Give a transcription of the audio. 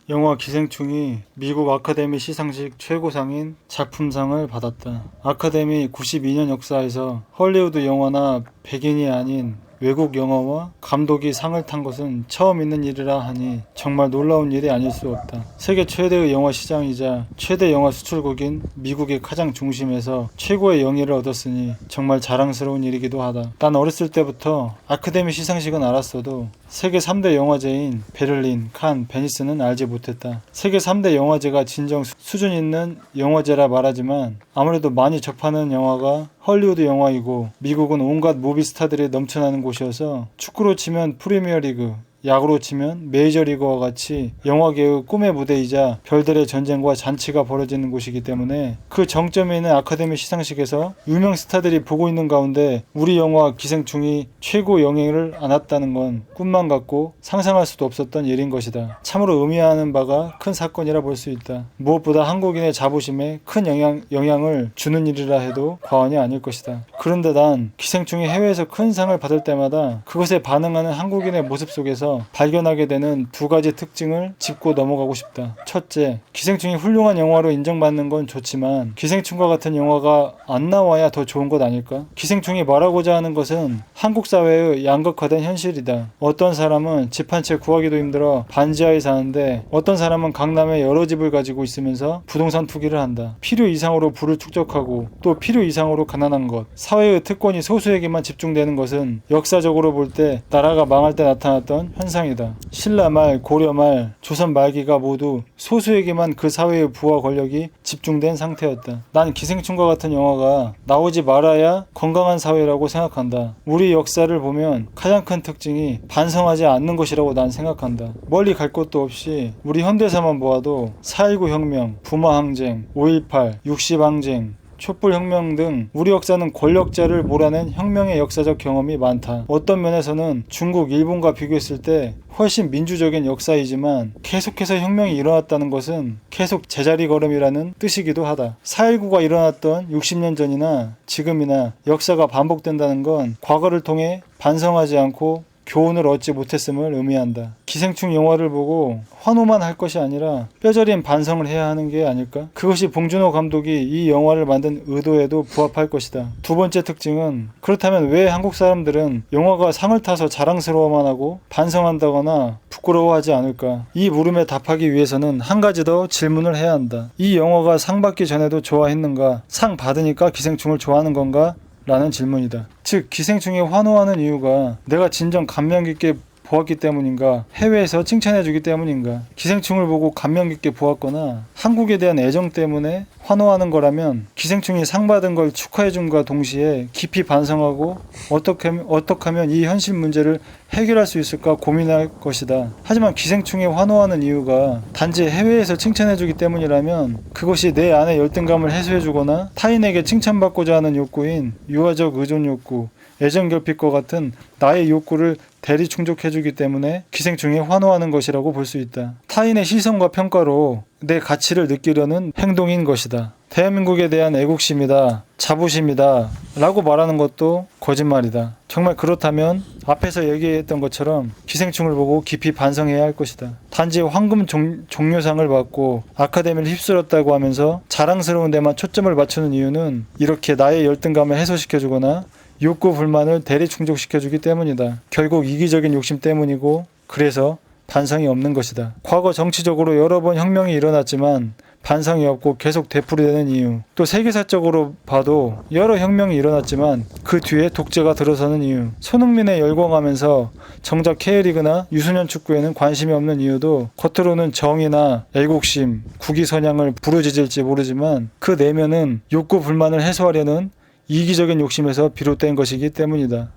영화 기생충이 미국 아카데미 시상식 최고상인 작품상을 받았다. 아카데미 92년 역사에서 헐리우드 영화나 백인이 아닌 외국 영화와 감독이 상을 탄 것은 처음 있는 일이라 하니 정말 놀라운 일이 아닐 수 없다. 세계 최대의 영화 시장이자 최대 영화 수출국인 미국의 가장 중심에서 최고의 영예를 얻었으니 정말 자랑스러운 일이기도 하다. 난 어렸을 때부터 아카데미 시상식은 알았어도 세계 3대 영화제인 베를린, 칸, 베니스는 알지 못했다. 세계 3대 영화제가 진정 수준 있는 영화제라 말하지만 아무래도 많이 접하는 영화가 헐리우드 영화이고 미국은 온갖 무비 스타들이 넘쳐나는 곳이어서 축구로 치면 프리미어리그, 야구로 치면 메이저리그와 같이 영화계의 꿈의 무대이자 별들의 전쟁과 잔치가 벌어지는 곳이기 때문에 그 정점에 있는 아카데미 시상식에서 유명 스타들이 보고 있는 가운데 우리 영화 기생충이 최고 영예를 안았다는 건 꿈만 같고 상상할 수도 없었던 일인 것이다. 참으로 의미하는 바가 큰 사건이라 볼 수 있다. 무엇보다 한국인의 자부심에 큰 영향을 주는 일이라 해도 과언이 아닐 것이다. 그런데 난 기생충이 해외에서 큰 상을 받을 때마다 그것에 반응하는 한국인의 모습 속에서 발견하게 되는 두 가지 특징을 짚고 넘어가고 싶다. 첫째, 기생충이 훌륭한 영화로 인정받는 건 좋지만 기생충과 같은 영화가 안 나와야 더 좋은 것 아닐까? 기생충이 말하고자 하는 것은 한국 사회의 양극화된 현실이다. 어떤 사람은 집 한 채 구하기도 힘들어 반지하에 사는데 어떤 사람은 강남에 여러 집을 가지고 있으면서 부동산 투기를 한다. 필요 이상으로 부를 축적하고 또 필요 이상으로 가난한 것. 사회의 특권이 소수에게만 집중되는 것은 역사적으로 볼 때 나라가 망할 때 나타났던 현상이다. 신라 말, 고려 말, 조선 말기가 모두 소수에게만 그 사회의 부와 권력이 집중된 상태였다. 난 기생충과 같은 영화가 나오지 말아야 건강한 사회라고 생각한다. 우리 역사를 보면 가장 큰 특징이 반성하지 않는 것이라고 난 생각한다. 멀리 갈 곳도 없이 우리 현대사만 보아도 4.19 혁명, 부마 항쟁, 5.18, 60 항쟁, 촛불혁명 등 우리 역사는 권력자를 몰아낸 혁명의 역사적 경험이 많다. 어떤 면에서는 중국, 일본과 비교했을 때 훨씬 민주적인 역사이지만 계속해서 혁명이 일어났다는 것은 계속 제자리 걸음이라는 뜻이기도 하다. 4.19가 일어났던 60년 전이나 지금이나 역사가 반복된다는 건 과거를 통해 반성하지 않고 교훈을 얻지 못했음을 의미한다. 기생충 영화를 보고 환호만 할 것이 아니라 뼈저린 반성을 해야 하는 게 아닐까? 그것이 봉준호 감독이 이 영화를 만든 의도에도 부합할 것이다. 두 번째 특징은 그렇다면 왜 한국 사람들은 영화가 상을 타서 자랑스러워만 하고 반성한다거나 부끄러워하지 않을까? 이 물음에 답하기 위해서는 한 가지 더 질문을 해야 한다. 이 영화가 상 받기 전에도 좋아했는가? 상 받으니까 기생충을 좋아하는 건가? 라는 질문이다. 즉 기생충에 환호하는 이유가 내가 진정 감명 깊게 보았기 때문인가? 해외에서 칭찬해주기 때문인가? 기생충을 보고 감명 깊게 보았거나 한국에 대한 애정 때문에 환호하는 거라면 기생충이 상 받은 걸 축하해준과 동시에 깊이 반성하고 어떻게 하면 이 현실 문제를 해결할 수 있을까 고민할 것이다. 하지만 기생충에 환호하는 이유가 단지 해외에서 칭찬해주기 때문이라면 그것이 내 안의 열등감을 해소해주거나 타인에게 칭찬받고자 하는 욕구인 유아적 의존 욕구, 애정결핍과 같은 나의 욕구를 대리 충족해주기 때문에 기생충에 환호하는 것이라고 볼 수 있다. 타인의 시선과 평가로 내 가치를 느끼려는 행동인 것이다. 대한민국에 대한 애국심이다, 자부심이다 라고 말하는 것도 거짓말이다. 정말 그렇다면 앞에서 얘기했던 것처럼 기생충을 보고 깊이 반성해야 할 것이다. 단지 황금 종려상을 받고 아카데미를 휩쓸었다고 하면서 자랑스러운 데만 초점을 맞추는 이유는 이렇게 나의 열등감을 해소시켜주거나 욕구 불만을 대리 충족시켜주기 때문이다. 결국 이기적인 욕심 때문이고 그래서 반성이 없는 것이다. 과거 정치적으로 여러 번 혁명이 일어났지만 반성이 없고 계속 되풀이되는 이유, 또 세계사적으로 봐도 여러 혁명이 일어났지만 그 뒤에 독재가 들어서는 이유, 손흥민에 열광하면서 정작 K리그나 유소년 축구에는 관심이 없는 이유도 겉으로는 정의나 애국심, 국위선양을 부르짖을지 모르지만 그 내면은 욕구 불만을 해소하려는 이기적인 욕심에서 비롯된 것이기 때문이다.